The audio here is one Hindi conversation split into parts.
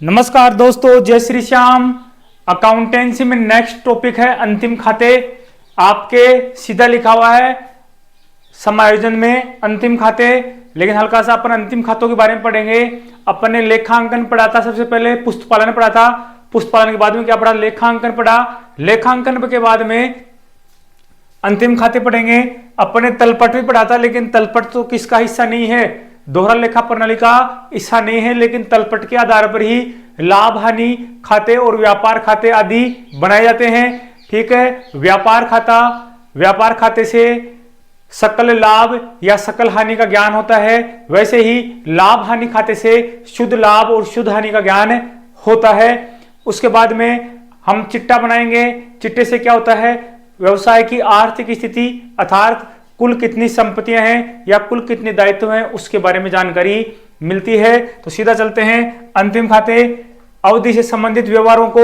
नमस्कार दोस्तों, जय श्री श्याम। अकाउंटेंसी में नेक्स्ट टॉपिक है अंतिम खाते। आपके सीधा लिखा हुआ है समायोजन में अंतिम खाते, लेकिन हल्का सा अपन अंतिम खातों के बारे में पढ़ेंगे। अपन ने लेखांकन पढ़ा था, सबसे पहले पुस्तपालन पढ़ा था। पुस्तपालन के बाद में क्या पढ़ा? लेखांकन पढ़ा। लेखांकन के बाद में अंतिम खाते पढ़ेंगे। अपन ने तलपट भी पढ़ा था, लेकिन तलपट तो किसका हिस्सा नहीं है, दोहरा लेखा प्रणाली का हिस्सा नहीं है, लेकिन तलपट के आधार पर ही लाभ हानि खाते और व्यापार खाते आदि बनाए जाते हैं। ठीक है, व्यापार खाते से सकल लाभ या सकल हानि का ज्ञान होता है, वैसे ही लाभ हानि खाते से शुद्ध लाभ और शुद्ध हानि का ज्ञान होता है। उसके बाद में हम चिट्टा बनाएंगे। चिट्टे से क्या होता है? व्यवसाय की आर्थिक स्थिति अर्थात कुल कितनी संपत्तियां हैं या कुल कितने दायित्व हैं, उसके बारे में जानकारी मिलती है। तो सीधा चलते हैं अंतिम खाते। अवधि से संबंधित व्यवहारों को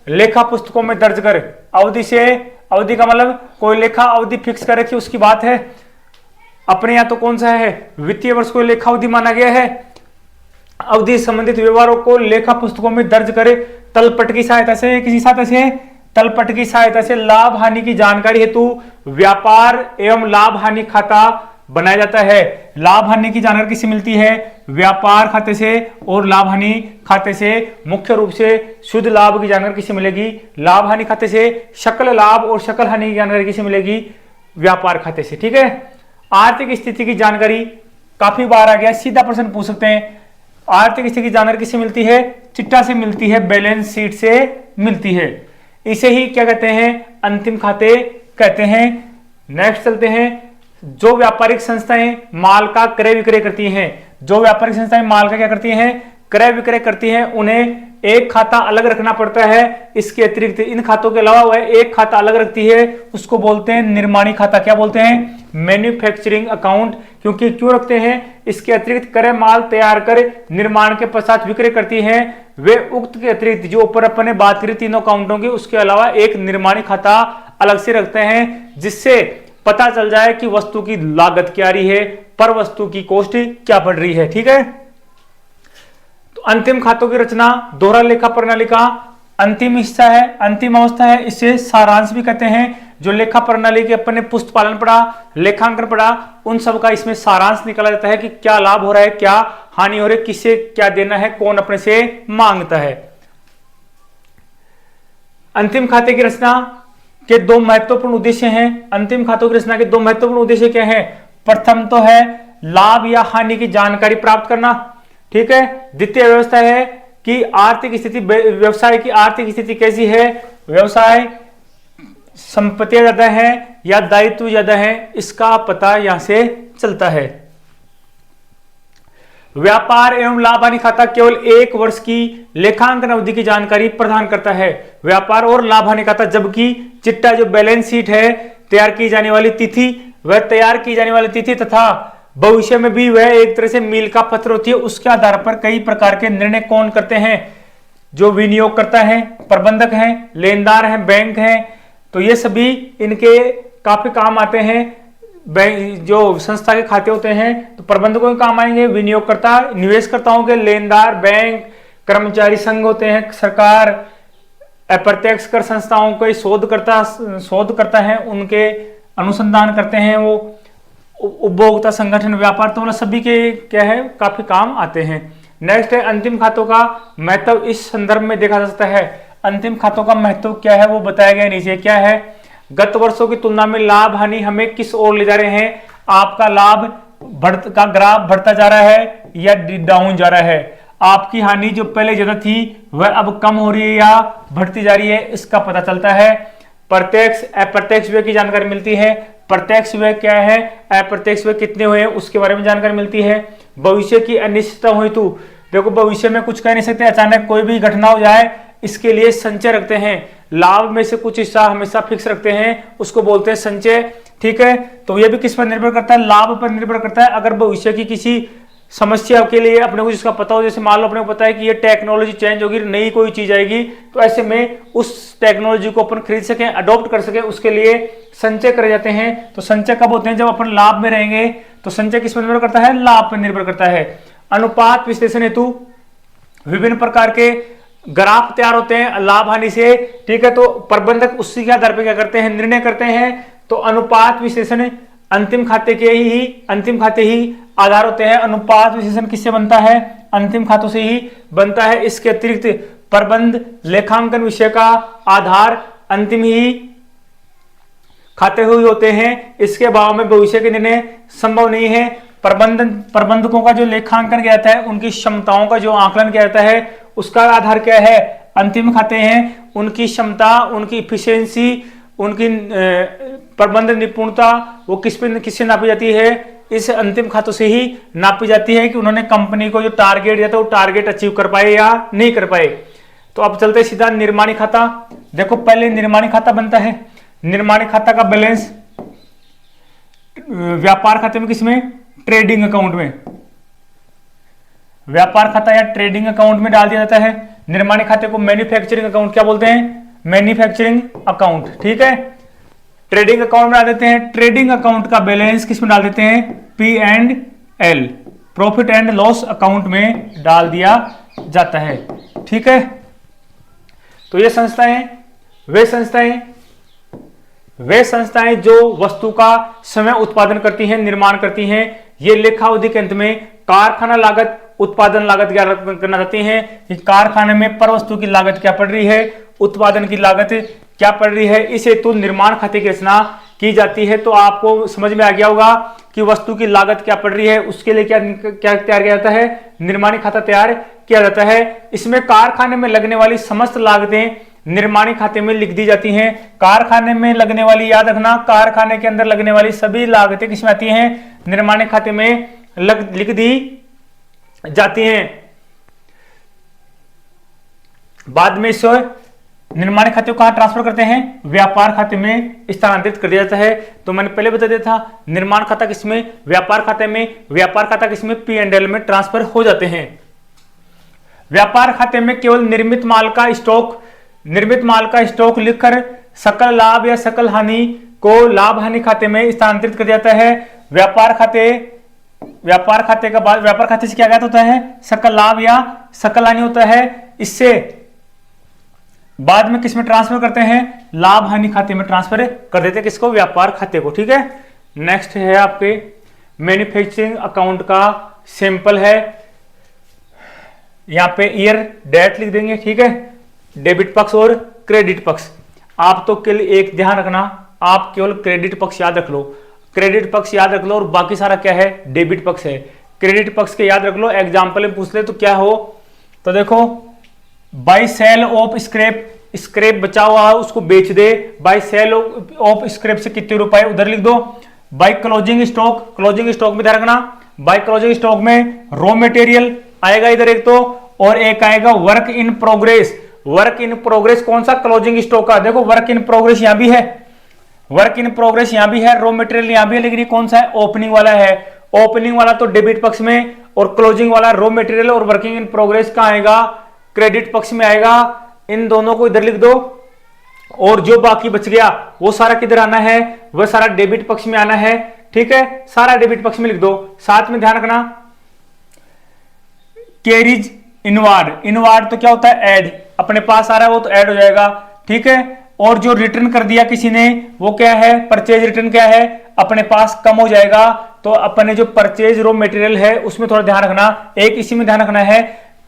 लेखा पुस्तकों में दर्ज कर। अवधि का मतलब कोई लेखा अवधि फिक्स कर रखी, उसकी बात है। अपने यहाँ तो कौन सा है? वित्तीय वर्ष को लेखा अवधि माना गया है। अवधि से संबंधित व्यवहारों को लेखा पुस्तकों में दर्ज करे। तलपट की सहायता से, किसी सहायता से, तलपट की सहायता से लाभ हानि की जानकारी हेतु व्यापार एवं लाभ हानि खाता बनाया जाता है। लाभ हानि की जानकारी किससे मिलती है? व्यापार खाते से और लाभ हानि खाते से। मुख्य रूप से शुद्ध लाभ की जानकारी किससे मिलेगी? लाभ हानि खाते से। सकल लाभ और सकल हानि की जानकारी किससे मिलेगी? व्यापार खाते से। ठीक है, आर्थिक स्थिति की जानकारी काफी बार आ गया, सीधा प्रश्न पूछ सकते हैं। आर्थिक स्थिति की जानकारी किससे मिलती है? चिट्टा से मिलती है, बैलेंस शीट से मिलती है। इसे ही क्या कहते हैं? अंतिम खाते कहते हैं। नेक्स्ट चलते हैं। जो व्यापारिक संस्थाएं माल का क्रय विक्रय करती हैं, जो व्यापारिक संस्थाएं माल का क्या करती हैं? क्रय विक्रय करती हैं, उन्हें एक खाता अलग रखना पड़ता है। इसके अतिरिक्त इन खातों के अलावा वह एक खाता अलग रखती है, उसको बोलते हैं निर्माणी खाता। क्या बोलते हैं? Manufacturing account. क्योंकि क्यों रखते हैं? इसके अतिरिक्त क्रय माल तैयार कर निर्माण के पश्चात विक्रय करती हैं। वे उक्त के अतिरिक्त जो ऊपर अपन ने बात करी तीनों अकाउंटों की, उसके अलावा एक निर्माणी खाता अलग से रखते हैं, जिससे पता चल जाए कि वस्तु की लागत क्या रही है, पर वस्तु की कॉस्ट क्या पड़ रही है। ठीक है, तो अंतिम खातों की रचना दोहरा लेखा प्रणाली का अंतिम हिस्सा है, अंतिम अवस्था है। इसे सारांश भी कहते हैं। जो लेखा प्रणाली के अपन ने पुस्तपालन पढ़ा, लेखांकन पढ़ा, उन सब का इसमें सारांश निकाला जाता है कि क्या लाभ हो रहा है, क्या हानि हो रही है, किसे क्या देना है, कौन अपने से मांगता है। अंतिम खाते की रचना के दो महत्वपूर्ण उद्देश्य हैं। अंतिम खातों की रचना के दो महत्वपूर्ण उद्देश्य क्या हैं? प्रथम तो है लाभ या हानि की जानकारी प्राप्त करना। ठीक है, द्वितीय व्यवस्था है कि आर्थिक स्थिति, व्यवसाय की आर्थिक स्थिति कैसी है, व्यवसाय संपत्तियां ज्यादा है या दायित्व ज्यादा है, इसका पता यहां से चलता है। व्यापार एवं लाभ हानि खाता केवल एक वर्ष की लेखांकन अवधि की जानकारी प्रदान करता है। व्यापार और लाभ हानि खाता, जबकि चिट्टा जो बैलेंस शीट है, तैयार की जाने वाली तिथि, वह तैयार की जाने वाली तिथि तथा भविष्य में भी वह एक तरह से मील का पत्थर होती है। उसके आधार पर कई प्रकार के निर्णय कौन करते हैं? जो विनियोग करता है, प्रबंधक हैं, लेनदार हैं, बैंक हैं। तो ये सभी इनके काफी काम आते हैं। बैंक जो संस्था के खाते होते हैं तो प्रबंधकों के काम आएंगे, विनियोगकर्ता, निवेशकर्ताओं के, लेनदार, बैंक, कर्मचारी संघ होते हैं, सरकार, अप्रत्यक्ष कर संस्थाओं के शोध करता है, उनके अनुसंधान करते हैं वो, उपभोक्ता संगठन, व्यापार, तो मतलब सभी के क्या है, काफी काम आते हैं। नेक्स्ट है अंतिम खातों का महत्व। इस संदर्भ में देखा जा सकता है अंतिम खातों का महत्व क्या है, वो बताया गया नीचे। क्या है? गत वर्षों की तुलना में लाभ हानि हमें किस ओर ले जा रहे हैं? आपका लाभ का ग्राफ बढ़ता जा रहा है या डाउन जा रहा है? आपकी हानि जो पहले ज्यादा थी वह अब कम हो रही है या बढ़ती जा रही है, इसका पता चलता है। प्रत्यक्ष अप्रत्यक्ष व्यय की जानकारी मिलती है। प्रत्यक्ष व्यय क्या है, अप्रत्यक्ष व्यय कितने हुए उसके बारे में जानकारी मिलती है। भविष्य की अनिश्चितता हुई तो देखो, भविष्य में कुछ कह नहीं सकते, अचानक कोई भी घटना हो जाए, इसके लिए संचय रखते हैं। लाभ में से कुछ हिस्सा हमेशा फिक्स रखते हैं, उसको बोलते हैं संचय। ठीक है, तो ये भी किस पर निर्भर करता है? लाभ पर निर्भर करता है। अगर भविष्य की किसी समस्या के लिए अपने को जिसका पता हो, जैसे मान लो अपने को पता है कि ये टेक्नोलॉजी चेंज होगी, नई कोई चीज आएगी, तो ऐसे में उस टेक्नोलॉजी को अपन खरीद सकें, अडॉप्ट कर सकें, उसके लिए संचय करे जाते हैं। तो संचय कब होते हैं? जब अपन लाभ में रहेंगे। तो संचय किस पर निर्भर करता है? लाभ पर निर्भर करता है। अनुपात विश्लेषण हेतु विभिन्न प्रकार के ग्राफ तैयार होते हैं लाभ हानि से, ठीक है। तो प्रबंधक उसी के आधार पर क्या करते हैं, निर्णय करते हैं। तो अनुपात विश्लेषण अंतिम खाते ही आधार होते हैं। अनुपात विश्लेषण किससे बनता है, अंतिम खातों से ही बनता है। इसके अतिरिक्त प्रबंध लेखांकन विषय का आधार अंतिम ही खाते हुए होते हैं। इसके अभाव में भविष्य के निर्णय संभव नहीं है। प्रबंधकों का जो लेखांकन किया जाता है, उनकी क्षमताओं का जो आकलन किया जाता है, उसका आधार क्या है, अंतिम खाते हैं। उनकी क्षमता, उनकी इफिशियंसी, उनकी प्रबंध निपुणता वो किससे नापी जाती है, इस अंतिम खातों से ही नापी जाती है कि उन्होंने कंपनी को जो टारगेट दिया था वो टारगेट अचीव कर पाए या नहीं कर पाए। तो अब चलते सीधा निर्माणी खाता। देखो पहले निर्माणी खाता बनता है। निर्माणी खाता का बैलेंस व्यापार खाते में, किसमें, ट्रेडिंग अकाउंट में, व्यापार खाता या ट्रेडिंग अकाउंट में डाल दिया जाता है। निर्माणी खाते को मैन्युफैक्चरिंग अकाउंट क्या बोलते हैं, मैन्युफैक्चरिंग अकाउंट, ठीक है। ट्रेडिंग अकाउंट में डाल देते हैं। ट्रेडिंग अकाउंट का बैलेंस किस में डाल देते हैं, P&L, profit and loss account में डाल दिया जाता है, ठीक है। तो ये वे संस्थाएं जो वस्तु का समय उत्पादन करती हैं, निर्माण करती हैं, ये लेखावधि के अंत में कारखाना लागत, उत्पादन लागत क्या करना चाहती हैं कि कारखाने में पर वस्तु की लागत क्या पड़ रही है, उत्पादन की लागत क्या पड़ रही है। इस हेतु निर्माण खाते की रचना की जाती है। तो आपको समझ में आ गया होगा कि वस्तु की लागत क्या पड़ रही है, उसके लिए क्या तैयार किया जाता है, निर्माणी खाता तैयार किया जाता है। इसमें कारखाने में लगने वाली समस्त लागतें निर्माणी खाते में लिख दी जाती हैं। कारखाने में लगने वाली, याद रखना, कारखाने के अंदर लगने वाली सभी लागतें किसमें आती हैं, निर्माणी खाते में लिख दी जाती हैं। बाद में इसे निर्माण खाते को कहां ट्रांसफर करते हैं, व्यापार खाते में स्थानांतरित कर दिया जाता है। तो मैंने पहले बता दिया था, निर्माण खाता किसमें, व्यापार खाते में, व्यापार खाता किसमें, P&L में ट्रांसफर हो जाते हैं। व्यापार खाते में केवल निर्मित माल का स्टॉक लिखकर सकल लाभ या सकल हानि को लाभ हानि खाते में स्थानांतरित कर दिया जाता है। व्यापार खाते से क्या ज्ञात होता है, सकल लाभ या सकल हानि होता है। इससे बाद में किसमें ट्रांसफर करते हैं, लाभ हानि खाते में ट्रांसफर कर देते हैं, किसको, व्यापार खाते को, ठीक है। नेक्स्ट है आपके मैन्युफैक्चरिंग अकाउंट का सिंपल है। यहां पे ईयर डेट लिख देंगे, ठीक है। डेबिट पक्ष और क्रेडिट पक्ष। आप तो केवल एक ध्यान रखना, आप केवल क्रेडिट पक्ष याद रख लो, क्रेडिट पक्ष याद रख लो, और बाकी सारा क्या है, डेबिट पक्ष है। क्रेडिट पक्ष के याद रख लो, एग्जाम्पल में पूछ ले तो क्या हो, तो देखो, बाय सेल ऑफ स्क्रैप बचा हुआ है उसको बेच दे, बाय सेल ऑफ स्क्रैप से कितने रुपए उधर लिख दो। बाय क्लोजिंग स्टॉक में ध्यान रखना, बाय क्लोजिंग स्टॉक में रॉ मटेरियल आएगा इधर एक तो, और एक आएगा वर्क इन प्रोग्रेस कौन सा, क्लोजिंग स्टॉक का। देखो वर्क इन प्रोग्रेस यहां भी है, रॉ मटेरियल यहां भी है, लेकिन ये कौन सा है, ओपनिंग वाला है। ओपनिंग वाला तो डेबिट पक्ष में, और क्लोजिंग वाला रॉ मटेरियल और वर्किंग इन प्रोग्रेस का आएगा, क्रेडिट पक्ष में आएगा। इन दोनों को इधर लिख दो, और जो बाकी बच गया वो सारा किधर आना है, वह सारा डेबिट पक्ष में आना है, ठीक है। सारा डेबिट पक्ष में लिख दो। साथ में ध्यान रखना, कैरीज इनवार्ड तो क्या होता है, ऐड, अपने पास आ रहा है वो तो ऐड हो जाएगा, ठीक है। और जो रिटर्न कर दिया किसी ने वो क्या है, परचेज रिटर्न क्या है, अपने पास कम हो जाएगा। तो अपने जो परचेज रॉ मटेरियल है उसमें थोड़ा ध्यान रखना। एक इसी में ध्यान रखना है,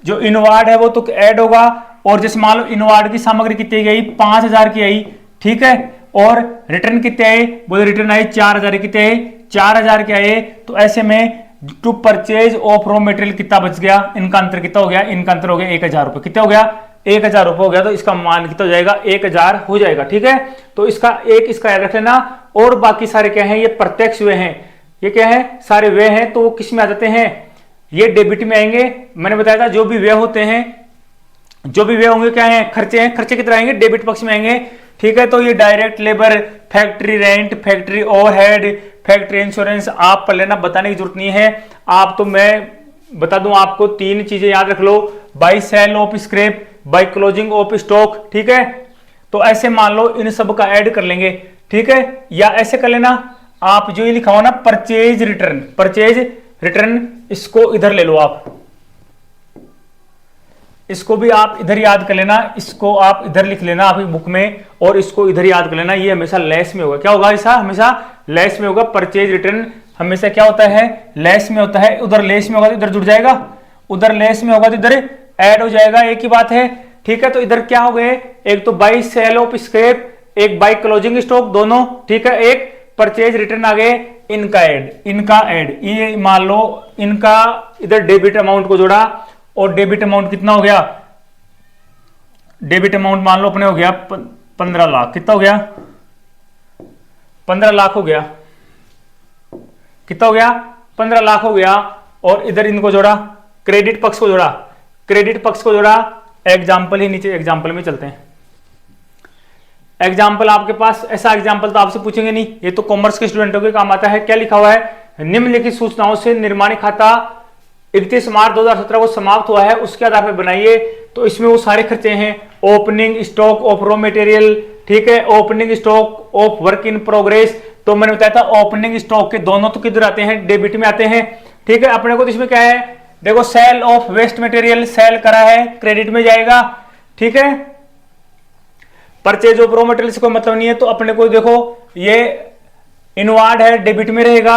जो इनवार्ड है वो तो ऐड होगा, और जैसे मान लो इनवार्ड की सामग्री कितनी गई, 5000 की आई, ठीक है, और रिटर्न कितने आए, बोले रिटर्न आई 4000, कितने आए, 4000 के आए। तो ऐसे में to purchase of raw material कितना बच गया, इनका अंतर कितना हो गया, इनका अंतर हो गया 1000 रुपए, कितना हो गया, 1000 रुपए हो गया। तो इसका मान कितना हो जाएगा, 1000 हो जाएगा, ठीक है। तो इसका याद रख लेना। और बाकी सारे क्या है, ये प्रत्यक्ष व्यय हैं, ये क्या है, सारे व्यय हैं, तो वो किस में आ जाते हैं, ये डेबिट में आएंगे। मैंने बताया था जो भी व्यय होते हैं, जो भी व्यय होंगे क्या है, खर्चे हैं, खर्चे कितने आएंगे, डेबिट पक्ष में आएंगे, ठीक है। तो ये direct labour, factory rent, factory overhead, factory insurance आप पढ़ लेना, बताने की जरूरत नहीं है। आप तो मैं बता दूं आपको, 3 चीजें याद रख लो, by sale of scrap, by closing of stock, ठीक है। तो ऐसे मान लो इन सब का ऐड कर लेंगे, ठीक है। या ऐसे कर लेना, आप जो ये लिखा हो ना परचेज रिटर्न, इसको इधर ले लो आप, इसको भी आप इधर याद कर लेना, इसको आप इधर लिख लेना आपकी बुक में और इसको इधर याद कर लेना। ये हमेशा लेस में होगा। क्या होगा? ऐसा हमेशा लेस में होगा। परचेज रिटर्न हमेशा क्या होता है? लेस में होता है। उधर लेस में होगा तो इधर जुड़ जाएगा, उधर लेस में होगा तो इधर ऐड हो जाएगा। एक ही बात है, ठीक है। तो इधर क्या हो गए? एक तो बाई सेल ऑफ स्क्रैप, एक बाई क्लोजिंग स्टॉक, दोनों, ठीक है। एक परचेज रिटर्न आ गए, इनका ऐड। ये मान लो इनका इधर डेबिट अमाउंट को जोड़ा और डेबिट अमाउंट कितना हो गया? डेबिट अमाउंट मान लो अपने हो गया 15 लाख। कितना हो गया? 15 लाख हो गया। कितना हो गया? 15 लाख हो गया। और इधर इनको जोड़ा, क्रेडिट पक्ष को जोड़ा, क्रेडिट पक्ष को जोड़ा। एग्जाम्पल ही नीचे एग्जाम्पल में चलते हैं। एग्जाम्पल आपके पास, ऐसा एग्जाम्पल तो आपसे पूछेंगे नहीं, ये तो कॉमर्स के स्टूडेंटों के काम आता है। क्या लिखा हुआ है? निम्नलिखित सूचनाओं से निर्माणी खाता 31 मार्च 2017 को समाप्त हुआ है, उसके आधार पर बनाइए। तो इसमें वो सारे खर्चे हैं, opening stock of raw material, ठीक है, opening stock of work in progress. तो मैंने बताया था ओपनिंग स्टॉक के दोनों तो किधर आते हैं? डेबिट में आते हैं, ठीक है। अपने को तो इसमें क्या है? देखो, sale of waste material sale करा है, क्रेडिट में जाएगा, ठीक है। परचेज ऑफ रॉ मटेरियल से कोई मतलब नहीं है, तो अपने को देखो ये इनवार्ड है, डेबिट में रहेगा।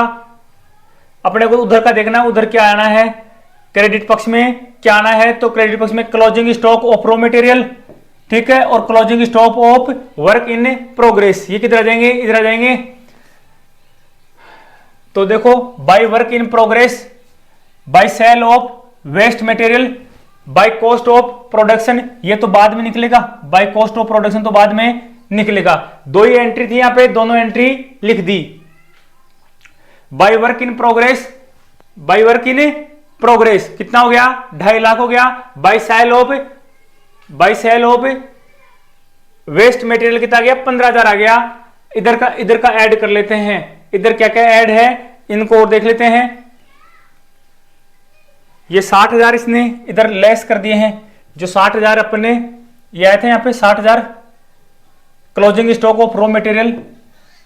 अपने को उधर का देखना है, उधर क्या आना है? क्रेडिट पक्ष में क्या आना है? तो क्रेडिट पक्ष में closing stock of raw material, ठीक है, और closing stock of work in progress. ये किधर आ जाएंगे? इधर आ जाएंगे। तो देखो, by work in progress, by sale of waste material, by cost of production, ये तो बाद में निकलेगा। बाय कॉस्ट ऑफ प्रोडक्शन तो बाद में निकलेगा। दो ही एंट्री थी यहां पे, दोनों एंट्री लिख दी। By work in progress, by work in progress कितना हो गया? 2.5 लाख हो गया। By sale of waste material कितना आ गया? 15,000 आ गया। इधर का ऐड कर लेते हैं। इधर क्या क्या ऐड है इनको और देख लेते हैं। ये 60,000 इसने इधर लेस कर दिए हैं। जो 60,000 अपने ये आए थे यहाँ पे 60,000 closing stock of raw material,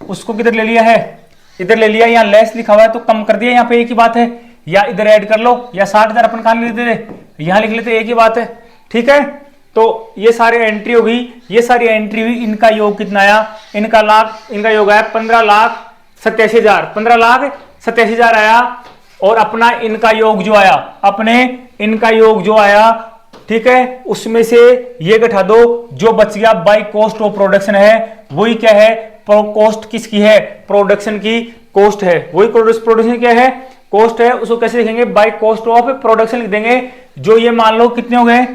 उसको किधर ले लिया है? इधर ले लिया। यहाँ लेस लिखा हुआ है तो कम कर दिया। यहाँ पे एक ही बात है, या इधर ऐड कर लो, या 60,000 अपन कहां लिख देते थे? यहां लिख लेते, एक ही बात है, ठीक है। तो ये सारी एंट्री होगी, ये सारी एंट्री हुई। इनका योग कितना आया? इनका योग आया 15,87,000। 15,87,000 आया। और अपना इनका योग जो आया, अपने इनका योग जो आया, ठीक है, उसमें से ये घटा दो, जो बच गया बाय कॉस्ट ऑफ प्रोडक्शन है। वही क्या है? कॉस्ट किसकी है? प्रोडक्शन की कॉस्ट है। वही प्रोडक्शन क्या है? कॉस्ट है। उसको कैसे लिखेंगे? बाय कॉस्ट ऑफ प्रोडक्शन लिख देंगे। जो ये मान लो कितने हो गए?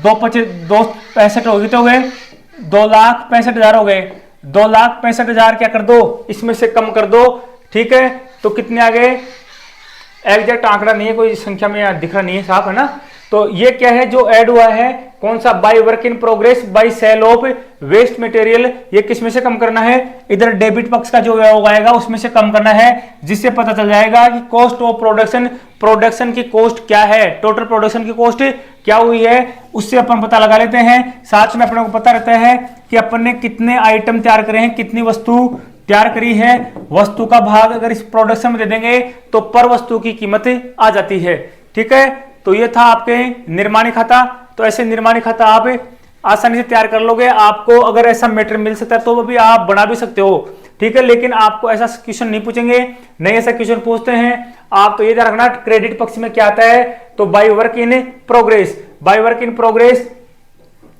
265 हो गए, कितने हो गए? 2,65,000 हो गए। 2,65,000 क्या कर दो? इसमें से कम कर दो, ठीक है। तो कितने आ गए? एग्जैक्ट आंकड़ा नहीं है, कोई संख्या में दिख रहा नहीं है, साफ है ना। तो ये क्या है जो ऐड हुआ है? कौन सा? By work in progress, by sale of waste material. ये किस में से कम करना है? इधर डेबिट पक्ष का जो योग आएगा उसमें से कम करना है, जिससे पता चल जाएगा कि कॉस्ट ऑफ प्रोडक्शन, प्रोडक्शन की कॉस्ट क्या है, टोटल प्रोडक्शन की कॉस्ट क्या हुई है, उससे अपन पता लगा लेते हैं। साथ में अपने को पता रहता है कि अपन ने कितने आइटम तैयार करे हैं, कितनी वस्तु तैयार करी है। वस्तु का भाग अगर इस प्रोडक्शन में दे देंगे तो पर वस्तु की कीमत आ जाती है, ठीक है। तो ये था आपके निर्माणी खाता। तो ऐसे निर्माणी खाता आप आसानी से तैयार कर लोगे। आपको अगर ऐसा मैटर मिल सकता है तो वो भी आप बना भी सकते हो, ठीक है। लेकिन आपको ऐसा क्वेश्चन नहीं पूछेंगे, नहीं ऐसा क्वेश्चन पूछते हैं। आप तो ये ध्यान रखना, क्रेडिट पक्ष में क्या आता है? तो bye work in progress, by work in progress,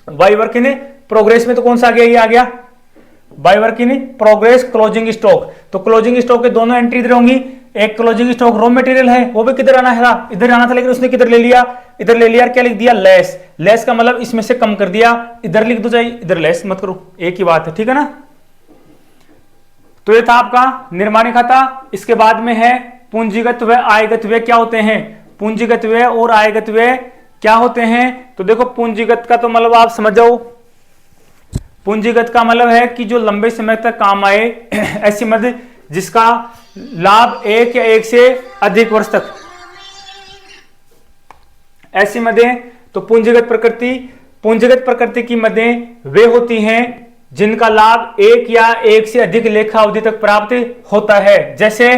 by work in progress में तो कौन सा आ गया? ये आ गया bye work in progress closing stock. तो क्लोजिंग स्टॉक के दोनों एंट्री इधर होंगी। एक क्लोजिंग स्टॉक रॉ मटेरियल है, वो भी किधर आना है? इधर आना था, लेकिन उसने किधर ले लिया? इधर ले लिया। क्या लिख दिया? लेस। लेस का मतलब इसमें से कम कर दिया। इधर लिख दो चाहिए, इधर लेस मत करो, एक ही बात है, ठीक है ना। तो ये था आपका निर्माणी खाता। इसके बाद में है पूंजीगत व्यय, आयगत व्यय क्या होते हैं? पूंजीगत व्यय और आयगत व्यय क्या होते हैं? तो देखो, पूंजीगत का तो मतलब आप समझ जाओ, पूंजीगत का मतलब है कि जो लंबे समय तक काम आए, ऐसी मद जिसका लाभ 1 या 1 से अधिक वर्ष तक, ऐसी मदें। तो पूंजीगत प्रकृति की मदें वे होती हैं जिनका लाभ 1 या 1 से अधिक लेखा अवधि तक प्राप्त होता है। जैसे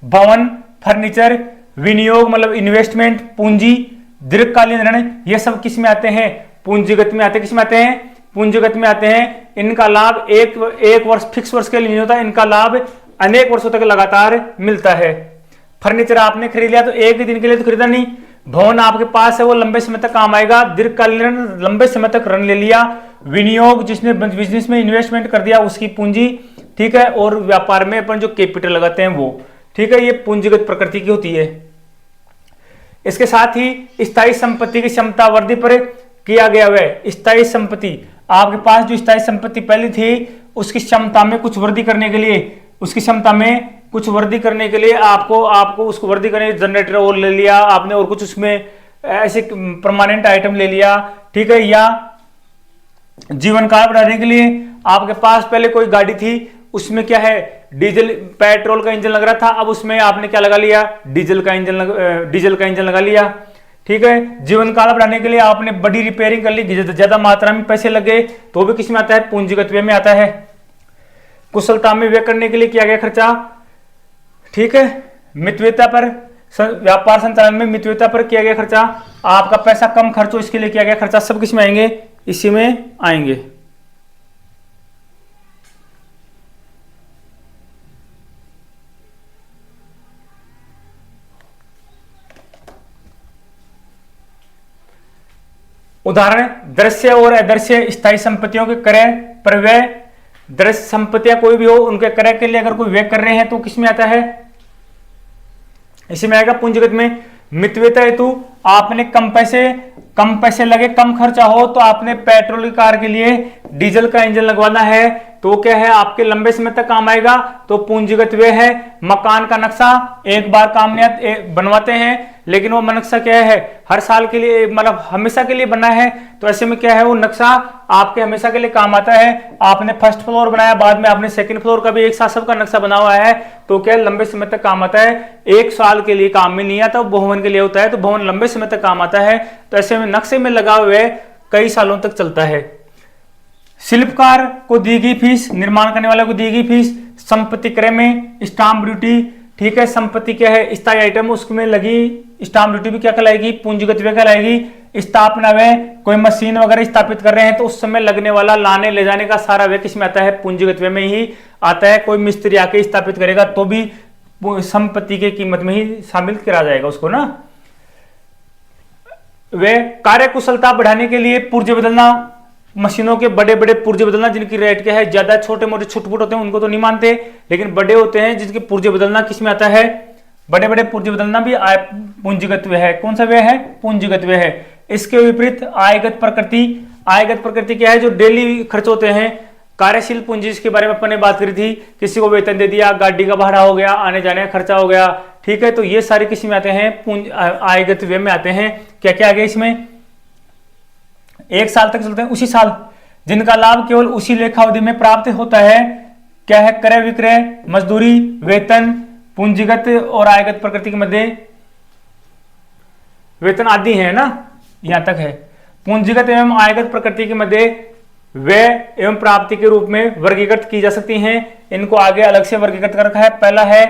भवन, फर्नीचर, विनियोग मतलब इन्वेस्टमेंट, पूंजी, दीर्घकालीन ऋण, ये सब किस में आते हैं? पूंजीगत में आते हैं। किस में आते हैं? पूंजीगत में आते हैं। इनका लाभ एक वर्ष, फिक्स वर्ष के लिए नहीं होता, इनका लाभ अनेक वर्षों तक लगातार मिलता है। फर्नीचर आपने खरीद लिया तो एक ही दिन के लिए तो खरीदा नहीं, भवन आपके पास है वो लंबे समय तक काम आएगा। दीर्घकालीन ऋण, लंबे समय तक ऋण ले लिया। विनियोग, जिसने बिजनेस में इन्वेस्टमेंट कर दिया उसकी पूंजी, ठीक है। और व्यापार में अपन जो कैपिटल लगाते हैं वो, ठीक है, ये पूंजीगत प्रकृति की होती है। इसके साथ ही स्थायी संपत्ति की क्षमता वृद्धि पर किया गया वह स्थायी संपत्ति, आपके पास जो स्थायी संपत्ति पहले थी उसकी क्षमता में कुछ वृद्धि करने के लिए, उसकी क्षमता में कुछ वृद्धि करने के लिए आपको उसको वृद्धि करने, जनरेटर और ले लिया आपने, और कुछ उसमें ऐसे परमानेंट आइटम ले लिया, ठीक है। या जीवन काल बढ़ाने के लिए आपके पास पहले कोई गाड़ी थी, उसमें क्या है, डीजल पेट्रोल का इंजन लग रहा था, अब उसमें आपने क्या लगा लिया, डीजल का इंजन लगा लिया, ठीक है। जीवन काल बढ़ाने के लिए आपने बड़ी रिपेयरिंग कर ली, ज्यादा मात्रा में पैसे लगे, तो भी किस में आता है? पूंजीगत व्यय में आता है। कुशलता में व्यय करने के लिए किया गया खर्चा, ठीक है। मितव्ययता पर, व्यापार संचालन में मितव्ययता पर किया गया खर्चा, आपका पैसा कम खर्च हो इसके लिए किया गया खर्चा, सब किस में आएंगे? इसी में आएंगे। उदाहरण, दृश्य और अदृश्य स्थायी संपत्तियों के क्रय पर व्यय। दृश्य संपत्तियां कोई भी हो, उनके क्रय के लिए अगर कोई व्यय कर रहे हैं तो किसमें आता है? इसी में आएगा पूंजीगत में। मितव्ययता हेतु आपने कम पैसे लगे, कम खर्चा हो, तो आपने पेट्रोल की कार के लिए डीजल का इंजन लगवाना है, तो क्या है, आपके लंबे समय तक काम आएगा, तो पूंजीगत व्यय है। मकान का नक्शा एक बार काम नहीं बनवाते हैं, लेकिन वो नक्शा क्या है, हर साल के लिए, मतलब हमेशा के लिए बना है, तो ऐसे में क्या है, वो नक्शा आपके हमेशा के लिए काम आता है। आपने फर्स्ट फ्लोर बनाया, बाद में आपने सेकंड फ्लोर का भी एक साथ सबका नक्शा बना हुआ है, तो क्या लंबे समय तक काम आता है। एक साल के लिए काम में नहीं आता, भवन के लिए होता है, तो भवन लंबे समय तक काम आता है, तो ऐसे में नक्शे में लगा हुए कई सालों तक चलता है। शिल्पकार को दी गई फीस, निर्माण करने वाले को दी गई फीस। संपत्ति क्रय में स्टाम्प ड्यूटी, ठीक है, संपत्ति क्या है, स्थायी आइटम, उसमें लगी स्टाम्प ड्यूटी भी क्या कहलाएगी? पूंजीगत व्यय कहलाएगी। स्थापना व्यय, कोई मशीन वगैरह स्थापित कर रहे हैं तो उस समय लगने वाला लाने ले जाने का सारा व्यय किसमें आता है? पूंजीगत व्यय में ही आता है। कोई मिस्त्री आके स्थापित करेगा तो भी संपत्ति की कीमत में ही शामिल करा जाएगा उसको ना। वे कार्यकुशलता बढ़ाने के लिए पुर्जे बदलना, मशीनों के बड़े बड़े पुर्जे बदलना, जिनकी रेट क्या है ज्यादा, छोटे मोटे छुटपुट होते हैं उनको तो नहीं मानते, लेकिन बड़े होते हैं जिनके पुर्जे बदलना किसमें आता है? बड़े बड़े पुर्जे बदलना भी पूंजीगत व्यय है। कौन सा व्यय है? पूंजीगत व्यय है। इसके विपरीत आयगत प्रकृति, आयगत प्रकृति क्या है? जो डेली खर्च होते हैं। कार्यशील पूंजी जिसके बारे में अपन ने बात करी थी, किसी को वेतन दे दिया, गाड़ी का भाड़ा हो गया, आने जाने का खर्चा हो गया, ठीक है, तो ये सारे किसी में आते हैं? आयगत व्यय में आते हैं। क्या क्या आ गया इसमें? एक साल तक चलते हैं, उसी साल, जिनका लाभ केवल उसी लेखा अवधि में प्राप्त होता है। क्या है? क्रय विक्रय, मजदूरी, वेतन, पूंजीगत और आयगत प्रकृति के मध्य वेतन आदि है ना, यहां तक है। पूंजीगत एवं आयगत प्रकृति के मध्य व्यय एवं प्राप्ति के रूप में वर्गीकृत की जा सकती हैं। इनको आगे अलग से वर्गीकृत कर रखा है। पहला है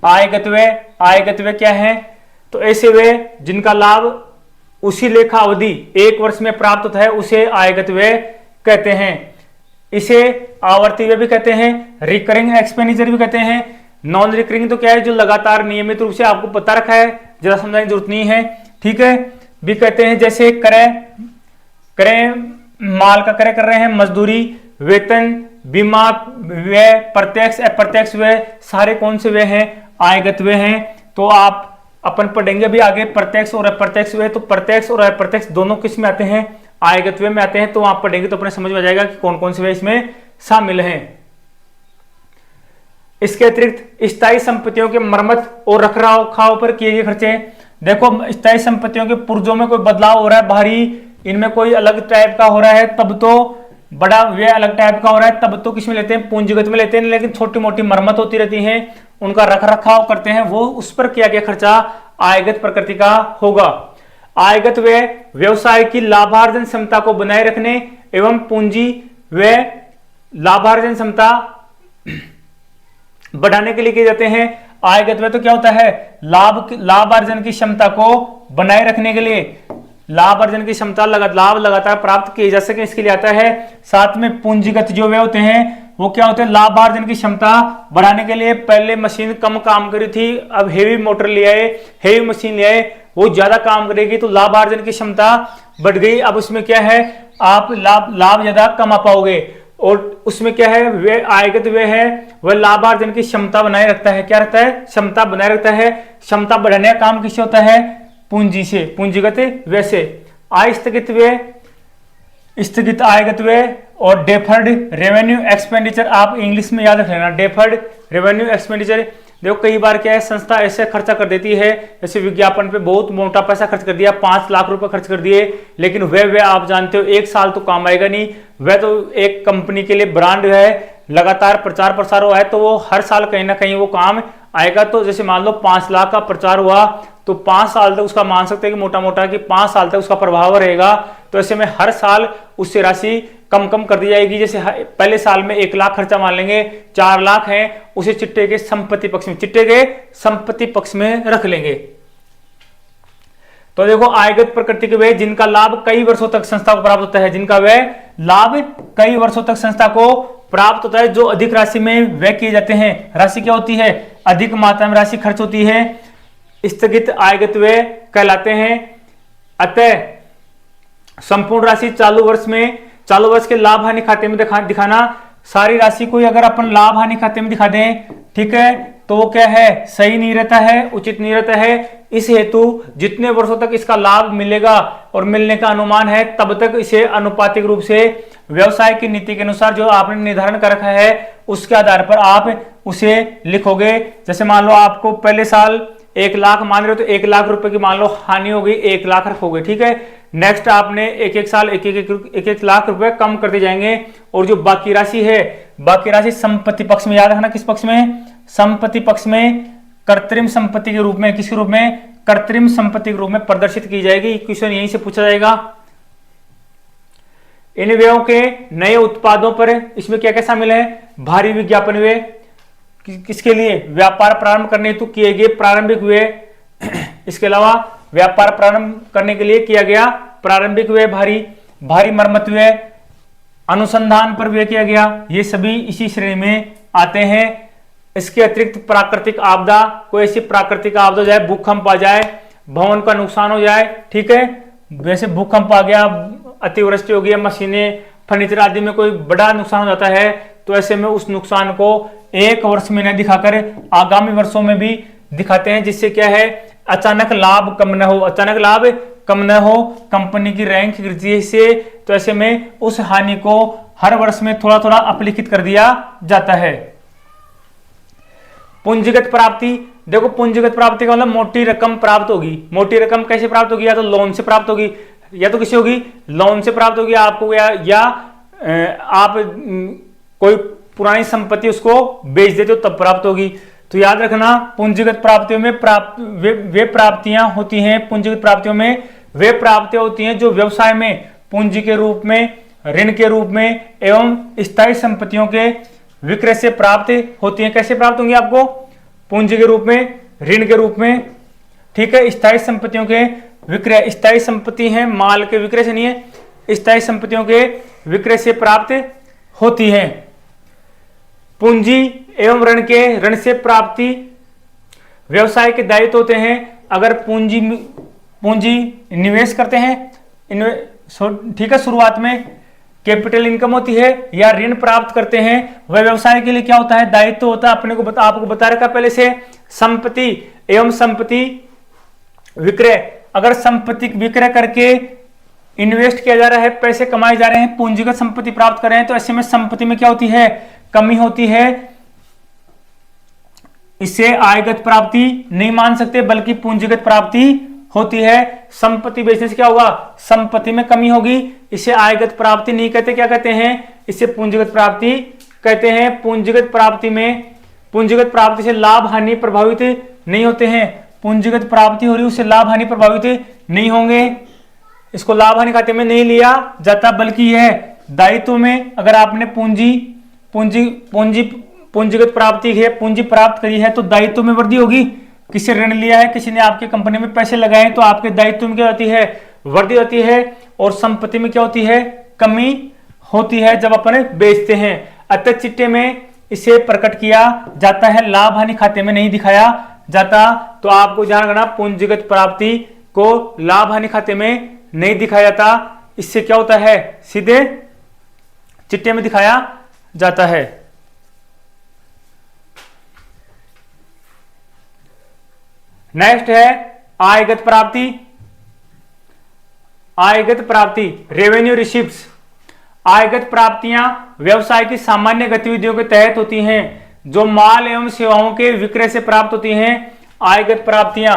आयगत व्यय। आयगत व्यय क्या है? तो ऐसे व्यय जिनका लाभ उसी लेखा अवधि एक वर्ष में प्राप्त होता है उसे आयगत व्यय कहते हैं। इसे आवर्ती व्यय भी कहते हैं, रिकरिंग एक्सपेंडिचर भी कहते हैं। नॉन रिकरिंग तो क्या है? जो लगातार नियमित रूप से आपको पता रखा है, ज्यादा समझाने की जरूरत नहीं है, ठीक है, भी कहते हैं। जैसे क्रय, माल का क्रय कर रहे हैं, मजदूरी, वेतन, बीमा व्यय, प्रत्यक्ष अप्रत्यक्ष व्यय, सारे कौन से व्यय हैं? आयगत व्यय हैं। तो आप अपन पढ़ेंगे भी आगे प्रत्यक्ष और अप्रत्यक्ष व्यय, तो प्रत्यक्ष और अप्रत्यक्ष दोनों किस में आते हैं? आयगत व्यय में आते हैं। तो आप पढ़ेंगे तो अपने समझ में आ जाएगा कि कौन कौन से व्यय इसमें शामिल हैं। इसके अतिरिक्त स्थायी संपत्तियों के मरम्मत और रखरखाव पर किए गए खर्चे। देखो, स्थायी संपत्तियों के पुर्जों में कोई बदलाव हो रहा है, बाहरी इनमें कोई अलग टाइप का हो रहा है, तब तो बड़ा व्यय अलग टाइप का हो रहा है, तब तो किसमें लेते हैं? पूंजीगत में लेते हैं। लेकिन छोटी मोटी मरम्मत होती रहती है, उनका रखरखाव करते हैं, वो उस पर किया गया खर्चा आयगत प्रकृति का होगा। आयगत व्यय व्यवसाय की लाभार्जन क्षमता को बनाए रखने एवं पूंजी व्यय लाभार्जन क्षमता बढ़ाने के लिए किए जाते हैं। आयगत व्यय तो क्या होता है, लाभ अर्जन की क्षमता को बनाए रखने के लिए, लाभ अर्जन की क्षमता लाभ लगातार प्राप्त किए जा सके इसके लिए आता है। साथ में पूंजीगत जो व्यय होते हैं वो क्या होते हैं, लाभार्जन की क्षमता बढ़ाने के लिए। पहले मशीन कम काम करी थी, अब हेवी मोटर ले आए, हेवी मशीन ले आए, वो ज्यादा काम करेगी तो लाभार्जन की क्षमता बढ़ गई। अब उसमें क्या है, आप लाभ ज्यादा कमा पाओगे। और उसमें क्या है, वे आयगत व्यय है वह लाभार्जन की क्षमता बनाए रखता है। क्या रखता है, क्षमता बनाए रखता है। क्षमता बढ़ाने का काम किससे होता है, पूंजी से, पूंजीगत व्यय से। स्थगित व्यय, स्थगित आयगत व्यय और डेफर्ड रेवेन्यू एक्सपेंडिचर, आप इंग्लिश में याद रख लेना, डेफर्ड रेवेन्यू एक्सपेंडिचर। देखो कई बार क्या है, संस्था ऐसे खर्चा कर देती है, जैसे विज्ञापन पे बहुत मोटा पैसा खर्च कर दिया, 5 लाख रुपए खर्च कर दिए, लेकिन वह आप जानते हो 1 साल तो काम आएगा नहीं। वह तो एक कंपनी के लिए ब्रांड है, लगातार प्रचार प्रसार हुआ है, तो वो हर साल कहीं ना कहीं वो काम आएगा। तो जैसे मान लो 5 लाख का प्रचार हुआ तो 5 साल तक उसका मान सकते हैं कि मोटा मोटा कि 5 साल तक उसका प्रभाव रहेगा। तो ऐसे में हर साल उससे राशि कम कम कर दी जाएगी। जैसे पहले साल में 1 लाख खर्चा मान लेंगे, 4 लाख है, उसे चिट्टे के संपत्ति पक्ष में, चिट्टे के संपत्ति पक्ष में रख लेंगे। तो देखो आयगत प्रकृति के व्यय जिनका लाभ कई वर्षों तक संस्था को प्राप्त होता है, जिनका व्यय लाभ कई वर्षों तक संस्था को प्राप्त होता है, जो अधिक राशि में व्यय किए जाते हैं। राशि क्या होती है, अधिक मात्रा में राशि खर्च होती है, स्थगित आयगत व्यय कहलाते हैं। अतः संपूर्ण राशि चालू वर्ष के लाभ हानि खाते में दिखाना, सारी राशि को अगर अपन लाभ हानि खाते में दिखा दें, ठीक है, तो वो क्या है, सही नहीं रहता है, उचित नहीं रहता है। इस हेतु जितने वर्षों तक इसका लाभ मिलेगा और मिलने का अनुमान है, तब तक इसे अनुपातिक रूप से व्यवसाय की नीति के अनुसार जो आपने निर्धारण कर रखा है उसके आधार पर आप उसे लिखोगे। जैसे मान लो आपको पहले साल 1 लाख मान रहे हो, तो 1 लाख रुपए की मान लो हानि हो गई, 1 लाख रखोगे, ठीक है। नेक्स्ट आपने एक साल एक लाख रुपए कम करते जाएंगे, और जो बाकी राशि है, बाकी राशि संपत्ति पक्ष में, याद रखना किस पक्ष में, संपत्ति पक्ष में, कृत्रिम संपत्ति के रूप में, किसके रूप में, कृत्रिम संपत्ति के रूप में प्रदर्शित की जाएगी। क्वेश्चन यहीं से पूछा जाएगा। इन व्ययों के नए उत्पादों पर इसमें क्या क्या शामिल है, भारी विज्ञापन व्यय, किसके लिए, व्यापार प्रारंभ करने हेतु किए गए प्रारंभिक व्यय। इसके अलावा व्यापार प्रारंभ करने के लिए किया गया प्रारंभिक व्यय भारी मरम्मत व्यय, अनुसंधान पर व्यय किया गया, ये सभी इसी श्रेणी में आते हैं। इसके अतिरिक्त प्राकृतिक आपदा, कोई ऐसी प्राकृतिक आपदा जाए, भूकंप आ जाए, भवन का नुकसान हो जाए, ठीक है, वैसे भूकंप आ गया, अतिवृष्टि हो गई, मशीनें फर्नीचर आदि में कोई बड़ा नुकसान हो जाता है, तो ऐसे में उस नुकसान को एक वर्ष में न दिखाकर आगामी वर्षों में भी दिखाते हैं, जिससे क्या है, अचानक लाभ कम न हो, अचानक लाभ कम न हो, कंपनी की रैंक गिरती से, तो ऐसे में उस हानि को हर वर्ष में थोड़ा थोड़ा अपलिखित कर दिया जाता है। पूंजीगत प्राप्ति, देखो पूंजीगत प्राप्ति का मतलब मोटी रकम प्राप्त होगी। मोटी रकम कैसे प्राप्त होगी, या तो लोन से प्राप्त होगी, या तो किसी होगी, लोन से प्राप्त होगी आपको, या आप कोई पुरानी संपत्ति उसको बेच देते हो तब प्राप्त होगी। तो याद रखना, पूंजीगत प्राप्तियों में वे प्राप्तियां होती हैं, पूंजीगत प्राप्तियों में वे प्राप्तियां होती हैं जो व्यवसाय में पूंजी के रूप में, ऋण के रूप में एवं स्थायी संपत्तियों के विक्रय से प्राप्त होती हैं। कैसे प्राप्त होंगी आपको, पूंजी के रूप में, ऋण के रूप में, ठीक है। स्थायी संपत्तियों के विक्रय, स्थायी संपत्ति है, माल के विक्रय से नहीं है, स्थायी संपत्तियों के विक्रय से प्राप्त होती है। पूंजी एवं ऋण से प्राप्ति व्यवसाय के दायित्व होते हैं। अगर पूंजी निवेश करते हैं, ठीक है, शुरुआत में कैपिटल इनकम होती है, या ऋण प्राप्त करते हैं, वह व्यवसाय के लिए क्या होता है, दायित्व होता है। आपको बता रखा पहले से, संपत्ति एवं संपत्ति विक्रय। अगर संपत्ति विक्रय करके इन्वेस्ट किया जा रहा है, पैसे कमाए जा रहे हैं, पूंजीगत संपत्ति प्राप्त कर रहे हैं, तो ऐसे में संपत्ति में क्या होती है, कमी होती है। इसे आयगत प्राप्ति नहीं मान सकते, बल्कि पूंजीगत प्राप्ति होती है। संपत्ति बेचने से क्या होगा, संपत्ति में कमी होगी, इसे आयगत प्राप्ति नहीं कहते, क्या कहते हैं, इसे पूंजीगत प्राप्ति कहते हैं। पूंजीगत प्राप्ति से लाभ हानि प्रभावित नहीं होते हैं। पूंजीगत प्राप्ति हो रही है, उससे लाभ हानि प्रभावित नहीं होंगे, इसको लाभ हानि खाते में नहीं लिया जाता, बल्कि यह दायित्व में, अगर आपने पूंजीगत प्राप्ति है, पूंजी प्राप्त करी है तो दायित्व में वृद्धि होगी। किसी ऋण लिया है, किसी ने आपकी कंपनी में पैसे लगाए तो आपके दायित्व में क्या होती है, वृद्धि होती है। और संपत्ति में क्या होती है, कमी होती है जब अपन बेचते हैं। अतः चिट्टे में इसे प्रकट किया जाता है, लाभ हानि खाते में नहीं दिखाया जाता। तो आपको ध्यान रखना, पूंजीगत प्राप्ति को लाभ हानि खाते में नहीं दिखाया जाता। इससे क्या होता है, सीधे चिट्टे में दिखाया जाता है। नेक्स्ट है आयगत प्राप्ति। आयगत प्राप्ति, रेवेन्यू रिसीप्ट्स। आयगत प्राप्तियां व्यवसाय की सामान्य गतिविधियों के तहत होती हैं, जो माल एवं सेवाओं के विक्रय से प्राप्त होती हैं। आयगत प्राप्तियां,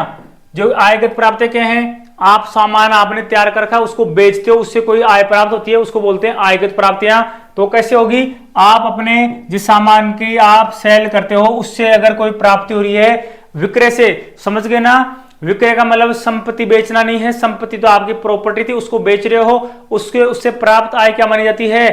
जो आयगत प्राप्तियां क्या हैं, आप सामान आपने तैयार कर रखा, उसको बेचते हो, उससे कोई आय प्राप्त होती है, उसको बोलते हैं आयगत प्राप्तियां। तो कैसे होगी, आप अपने जिस सामान की आप सेल करते हो उससे अगर कोई प्राप्ति हो रही है विक्रय से, समझ गए ना। विक्रय का मतलब संपत्ति बेचना नहीं है, संपत्ति तो आपकी प्रॉपर्टी थी, उसको बेच रहे हो, उससे प्राप्त आय क्या मानी जाती है,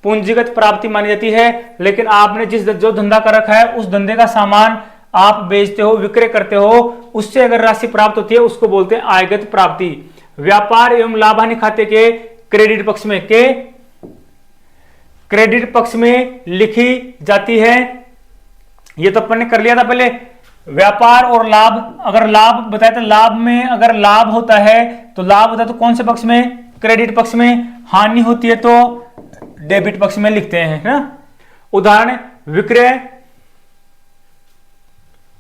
पूंजीगत प्राप्ति मानी जाती है। लेकिन आपने जो धंधा कर रखा है उस धंधे का सामान आप बेचते हो, विक्रय करते हो, उससे अगर राशि प्राप्त होती है उसको बोलते हैं आयगत प्राप्ति। व्यापार एवं लाभ हानि खाते के क्रेडिट पक्ष में क्रेडिट पक्ष में लिखी जाती है। ये तो अपन ने कर लिया था पहले। व्यापार और लाभ, अगर लाभ बताया तो लाभ में अगर लाभ होता है तो लाभ होता है तो कौन से पक्ष में, क्रेडिट पक्ष में। हानि होती है तो डेबिट पक्ष में लिखते हैं ना। उदाहरण, विक्रय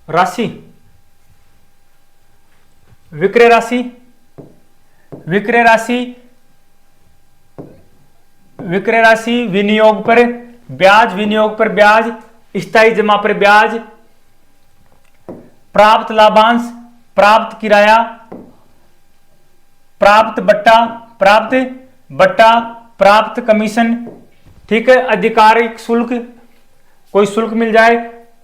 राशि, विक्रय राशि, विक्रय राशि, विक्रय राशि, विनियोग पर ब्याज, विनियोग पर ब्याज, स्थायी जमा पर ब्याज, प्राप्त लाभांश, प्राप्त किराया, प्राप्त बट्टा, प्राप्त बट्टा, प्राप्त कमीशन, ठीक है। आधिकारिक शुल्क, कोई शुल्क मिल जाए,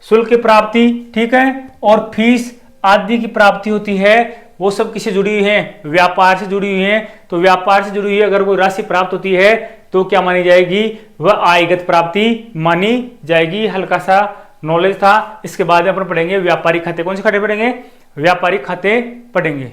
शुल्क की प्राप्ति, ठीक है। और फीस आदि की प्राप्ति होती है, वो सब किससे जुड़ी हुई है, व्यापार से जुड़ी हुई है। तो व्यापार से जुड़ी हुई अगर कोई राशि प्राप्त होती है तो क्या मानी जाएगी, वह आयगत प्राप्ति मानी जाएगी। हल्का सा नॉलेज था। इसके बाद अपन पढ़ेंगे व्यापारिक खाते। कौन से खाते पढ़ेंगे, व्यापारिक खाते पढ़ेंगे।